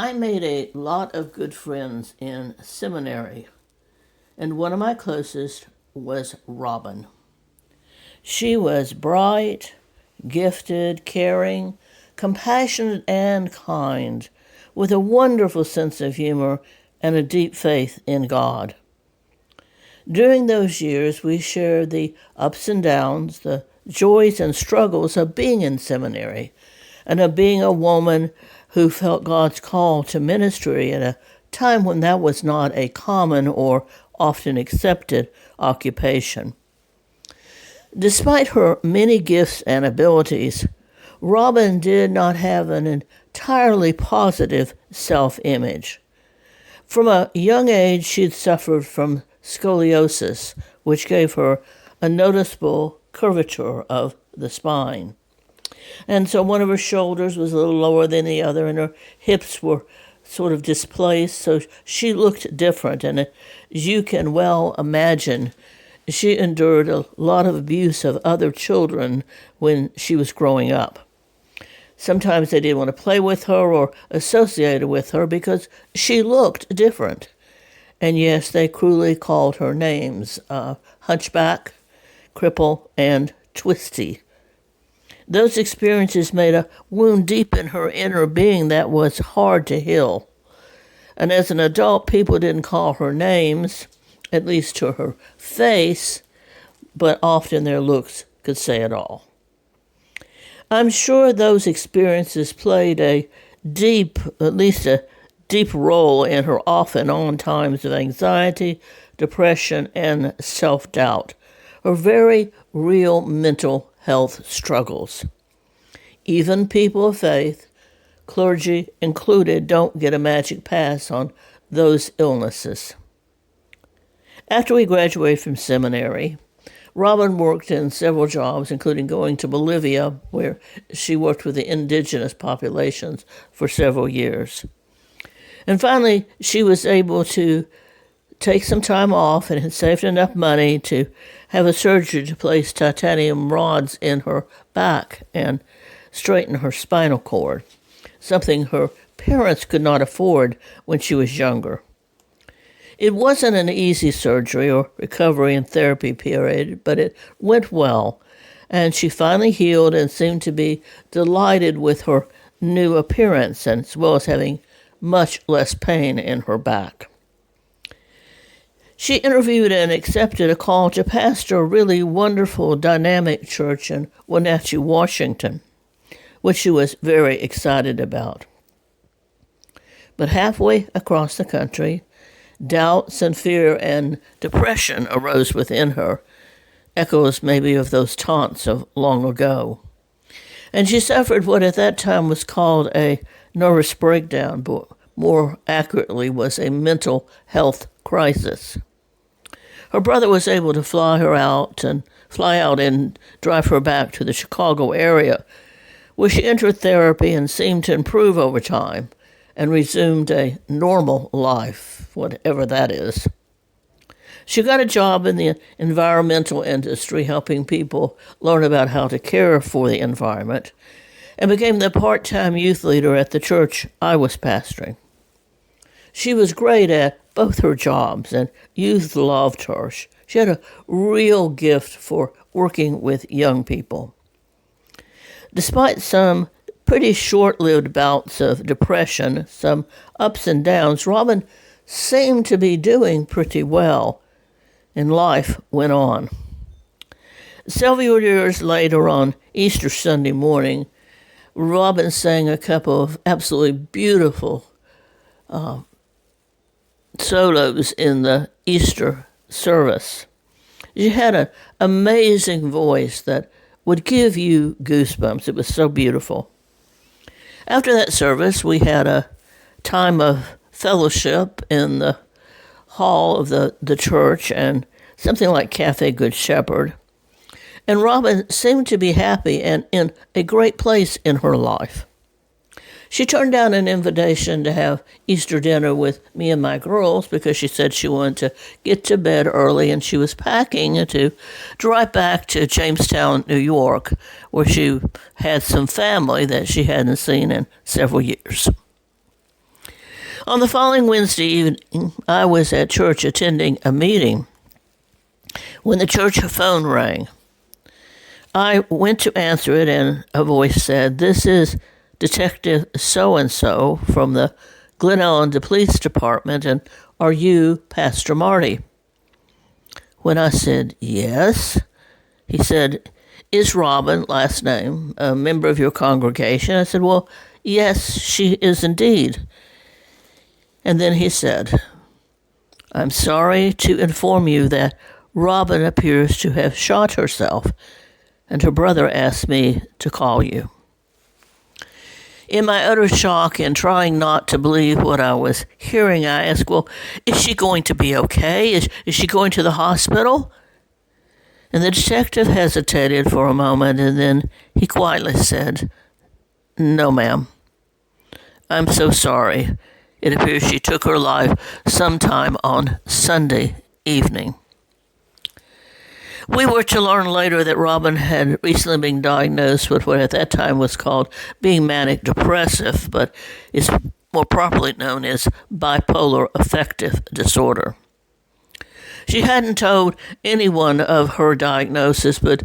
I made a lot of good friends in seminary, and one of my closest was Robin. She was bright, gifted, caring, compassionate, and kind, with a wonderful sense of humor and a deep faith in God. During those years, we shared the ups and downs, the joys and struggles of being in seminary, and of being a woman who felt God's call to ministry at a time when that was not a common or often accepted occupation. Despite her many gifts and abilities, Robin did not have an entirely positive self-image. From a young age, she had suffered from scoliosis, which gave her a noticeable curvature of the spine. And so one of her shoulders was a little lower than the other, and her hips were sort of displaced, so she looked different. And as you can well imagine, she endured a lot of abuse of other children when she was growing up. Sometimes they didn't want to play with her or associate with her because she looked different. And yes, they cruelly called her names, Hunchback, Cripple, and Twisty. Those experiences made a wound deep in her inner being that was hard to heal. And as an adult, people didn't call her names, at least to her face, but often their looks could say it all. I'm sure those experiences played a deep role in her off and on times of anxiety, depression, and self-doubt, her very real mental health struggles. Even people of faith, clergy included, don't get a magic pass on those illnesses. After we graduated from seminary, Robin worked in several jobs, including going to Bolivia, where she worked with the indigenous populations for several years. And finally, she was able to take some time off and had saved enough money to have a surgery to place titanium rods in her back and straighten her spinal cord, something her parents could not afford when she was younger. It wasn't an easy surgery or recovery and therapy period, but it went well, and she finally healed and seemed to be delighted with her new appearance, and as well as having much less pain in her back. She interviewed and accepted a call to pastor a really wonderful, dynamic church in Wenatchee, Washington, which she was very excited about. But halfway across the country, doubts and fear and depression arose within her, echoes maybe of those taunts of long ago. And she suffered what at that time was called a nervous breakdown, but more accurately was a mental health crisis. Her brother was able to fly out and drive her back to the Chicago area, where she entered therapy and seemed to improve over time and resumed a normal life, whatever that is. She got a job in the environmental industry, helping people learn about how to care for the environment, and became the part-time youth leader at the church I was pastoring. She was great at both her jobs, and youth loved her. She had a real gift for working with young people. Despite some pretty short-lived bouts of depression, some ups and downs, Robin seemed to be doing pretty well, and life went on. Several years later, on Easter Sunday morning, Robin sang a couple of absolutely beautiful solos in the Easter service. She had an amazing voice that would give you goosebumps. It was so beautiful. After that service, we had a time of fellowship in the hall of the church and something like Cafe Good Shepherd. And Robin seemed to be happy and in a great place in her life. She turned down an invitation to have Easter dinner with me and my girls because she said she wanted to get to bed early, and she was packing to drive back to Jamestown, New York, where she had some family that she hadn't seen in several years. On the following Wednesday evening, I was at church attending a meeting when the church phone rang. I went to answer it, and a voice said, "This is Detective so-and-so from the Glen Ellen Police Department, and are you Pastor Marty?" When I said yes, he said, "Is Robin, last name, a member of your congregation?" I said, "Well, yes, she is indeed." And then he said, "I'm sorry to inform you that Robin appears to have shot herself, and her brother asked me to call you." In my utter shock and trying not to believe what I was hearing, I asked, "Well, is she going to be okay? Is she going to the hospital?" And the detective hesitated for a moment, and then he quietly said, "No, ma'am. I'm so sorry. It appears she took her life sometime on Sunday evening." We were to learn later that Robin had recently been diagnosed with what at that time was called being manic depressive, but is more properly known as bipolar affective disorder. She hadn't told anyone of her diagnosis, but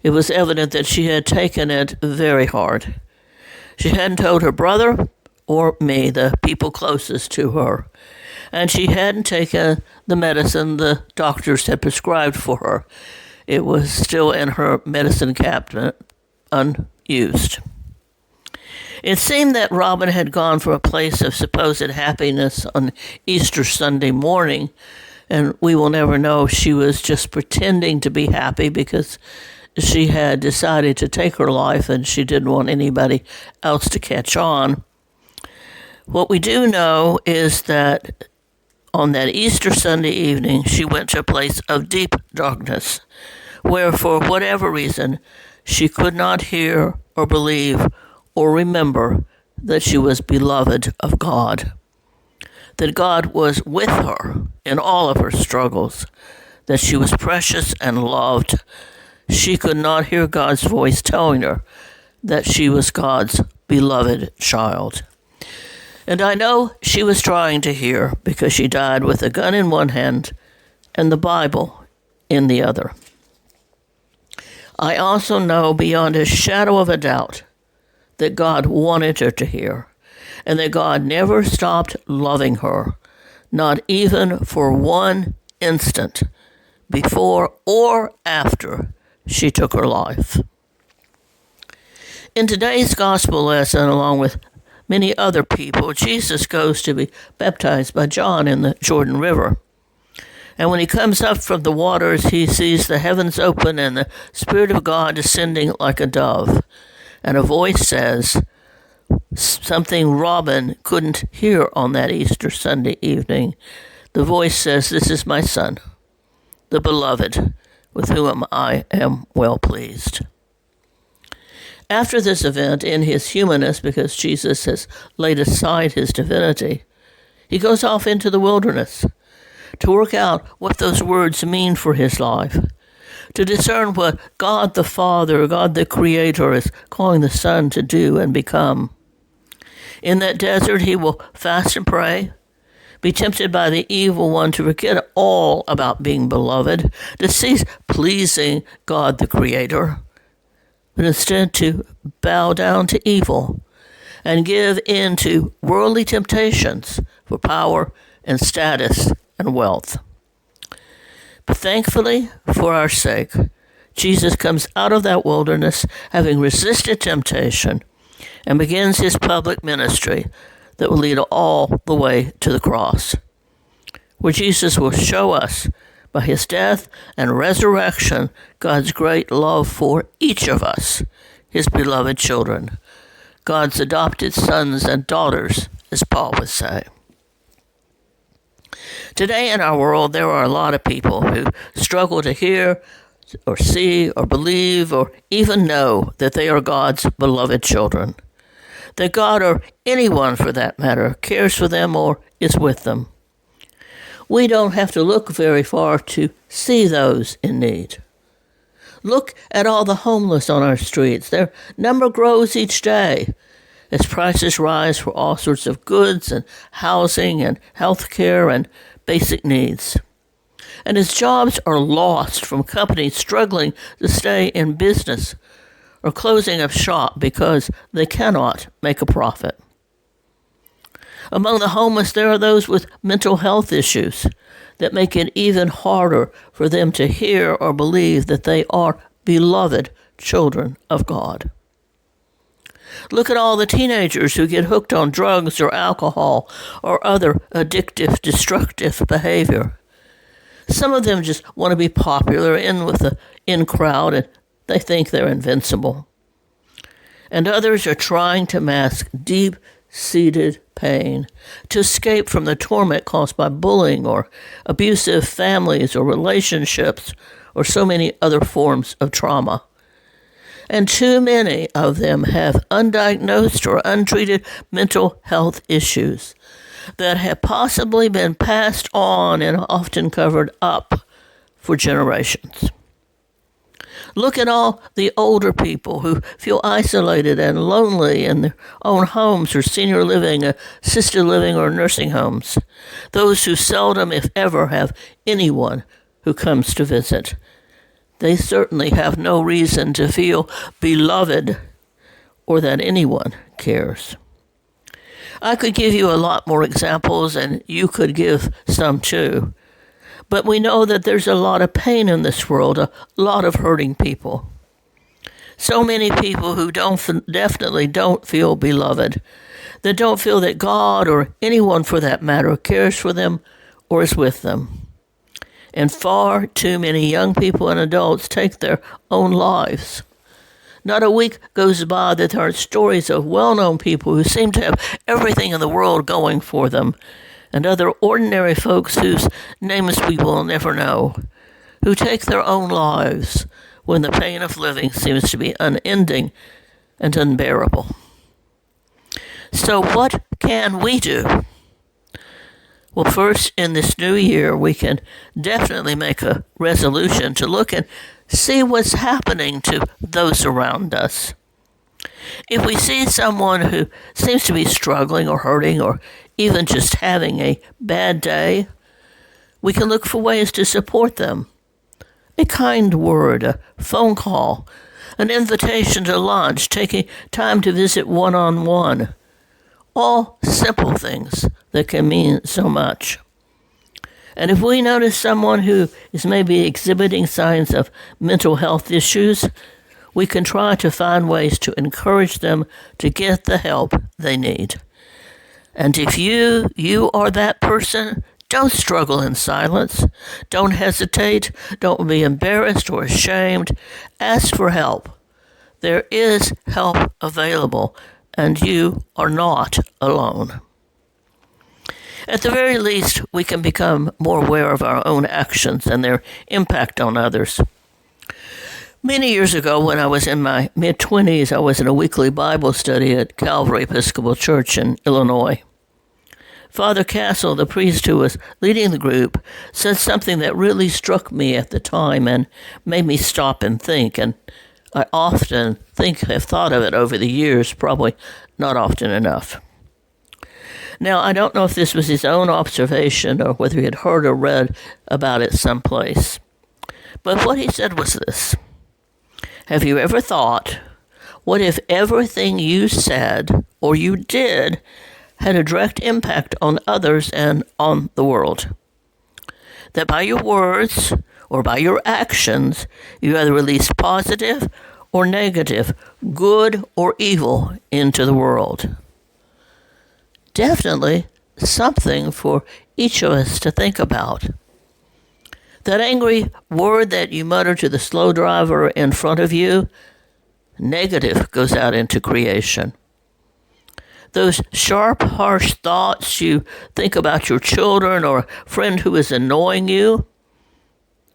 it was evident that she had taken it very hard. She hadn't told her brother or me, the people closest to her, and she hadn't taken the medicine the doctors had prescribed for her. It was still in her medicine cabinet, unused. It seemed that Robin had gone from a place of supposed happiness on Easter Sunday morning, and we will never know if she was just pretending to be happy because she had decided to take her life and she didn't want anybody else to catch on. What we do know is that on that Easter Sunday evening, she went to a place of deep darkness, where for whatever reason, she could not hear or believe or remember that she was beloved of God, that God was with her in all of her struggles, that she was precious and loved. She could not hear God's voice telling her that she was God's beloved child. And I know she was trying to hear because she died with a gun in one hand and the Bible in the other. I also know beyond a shadow of a doubt that God wanted her to hear, and that God never stopped loving her, not even for one instant, before or after she took her life. In today's gospel lesson, along with many other people, Jesus goes to be baptized by John in the Jordan River. And when he comes up from the waters, he sees the heavens open and the Spirit of God descending like a dove. And a voice says, something Robin couldn't hear on that Easter Sunday evening. The voice says, "This is my son, the beloved, with whom I am well pleased." After this event, in his humanness, because Jesus has laid aside his divinity, he goes off into the wilderness to work out what those words mean for his life, to discern what God the Father, God the Creator, is calling the Son to do and become. In that desert, he will fast and pray, be tempted by the evil one to forget all about being beloved, to cease pleasing God the Creator, but instead to bow down to evil and give in to worldly temptations for power and status and wealth. But thankfully, for our sake, Jesus comes out of that wilderness having resisted temptation and begins his public ministry that will lead all the way to the cross, where Jesus will show us by his death and resurrection God's great love for each of us, his beloved children, God's adopted sons and daughters, as Paul would say. Today in our world, there are a lot of people who struggle to hear or see or believe or even know that they are God's beloved children, that God, or anyone for that matter, cares for them or is with them. We don't have to look very far to see those in need. Look at all the homeless on our streets. Their number grows each day. as prices rise for all sorts of goods and housing and health care and basic needs. And as jobs are lost from companies struggling to stay in business or closing up shop because they cannot make a profit. Among the homeless, there are those with mental health issues that make it even harder for them to hear or believe that they are beloved children of God. Look at all the teenagers who get hooked on drugs or alcohol or other addictive, destructive behavior. Some of them just want to be popular with the in crowd, and they think they're invincible. And others are trying to mask deep-seated pain to escape from the torment caused by bullying or abusive families or relationships or so many other forms of trauma. And too many of them have undiagnosed or untreated mental health issues that have possibly been passed on and often covered up for generations. Look at all the older people who feel isolated and lonely in their own homes or senior living, assisted living, or nursing homes. Those who seldom, if ever, have anyone who comes to visit. They certainly have no reason to feel beloved or that anyone cares. I could give you a lot more examples, and you could give some too. But we know that there's a lot of pain in this world, a lot of hurting people. So many people who definitely don't feel beloved, that don't feel that God, or anyone for that matter, cares for them or is with them. And far too many young people and adults take their own lives. Not a week goes by that there aren't stories of well-known people who seem to have everything in the world going for them, and other ordinary folks whose names we will never know, who take their own lives when the pain of living seems to be unending and unbearable. So what can we do? Well, first, in this new year, we can definitely make a resolution to look and see what's happening to those around us. If we see someone who seems to be struggling or hurting or even just having a bad day, we can look for ways to support them. A kind word, a phone call, an invitation to lunch, taking time to visit one-on-one. All simple things that can mean so much. And if we notice someone who is maybe exhibiting signs of mental health issues, we can try to find ways to encourage them to get the help they need. And if you are that person, don't struggle in silence. Don't hesitate. Don't be embarrassed or ashamed. Ask for help. There is help available, and you are not alone. At the very least, we can become more aware of our own actions and their impact on others. Many years ago, when I was in my mid-20s, I was in a weekly Bible study at Calvary Episcopal Church in Illinois. Father Castle, the priest who was leading the group, said something that really struck me at the time and made me stop and think, and I often have thought of it over the years, probably not often enough. Now, I don't know if this was his own observation or whether he had heard or read about it someplace. But what he said was this: have you ever thought, what if everything you said or you did had a direct impact on others and on the world? That by your words or by your actions, you either release positive or negative, good or evil into the world. Definitely something for each of us to think about. That angry word that you mutter to the slow driver in front of you, negative goes out into creation. Those sharp, harsh thoughts you think about your children or a friend who is annoying you,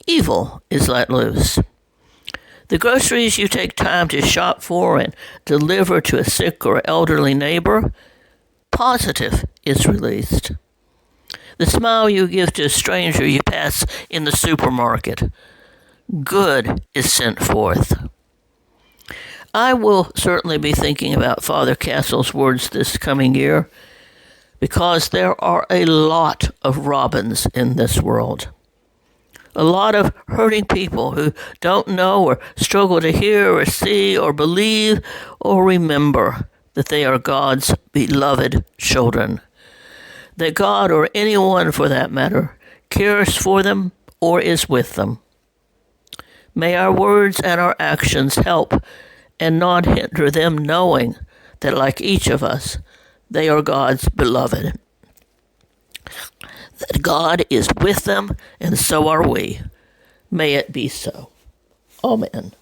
evil is let loose. The groceries you take time to shop for and deliver to a sick or elderly neighbor, positive is released. The smile you give to a stranger you pass in the supermarket, good is sent forth. I will certainly be thinking about Father Castle's words this coming year, because there are a lot of Robins in this world. A lot of hurting people who don't know or struggle to hear or see or believe or remember that they are God's beloved children. That God, or anyone for that matter, cares for them or is with them. May our words and our actions help and not hinder them knowing that, like each of us, they are God's beloved. That God is with them, and so are we. May it be so. Amen.